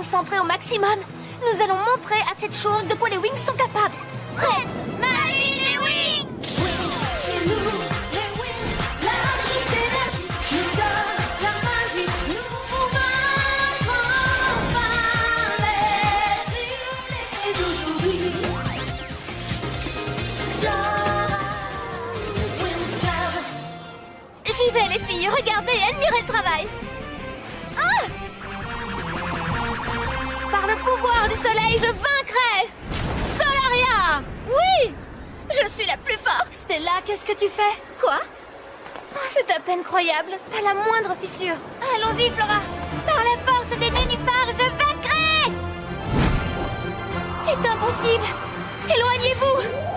concentrés au maximum. Nous allons montrer à cette chose de quoi les Wings sont capables. Prête? Magie des Wings! C'est nous, les Wings, la magie d'énergie nous donne la magie. Nous vaincrons enfin les d'aujourd'hui. Wings Club. J'y vais, les filles. Regardez, admirez le travail. Ah! Par le pouvoir du soleil, je vaincrai! Solaria! Oui! Je suis la plus forte! Stella, qu'est-ce que tu fais? Quoi? Oh, c'est à peine croyable. Pas la moindre fissure. Allons-y, Flora! Par la force des nénuphars, je vaincrai! C'est impossible! Éloignez-vous!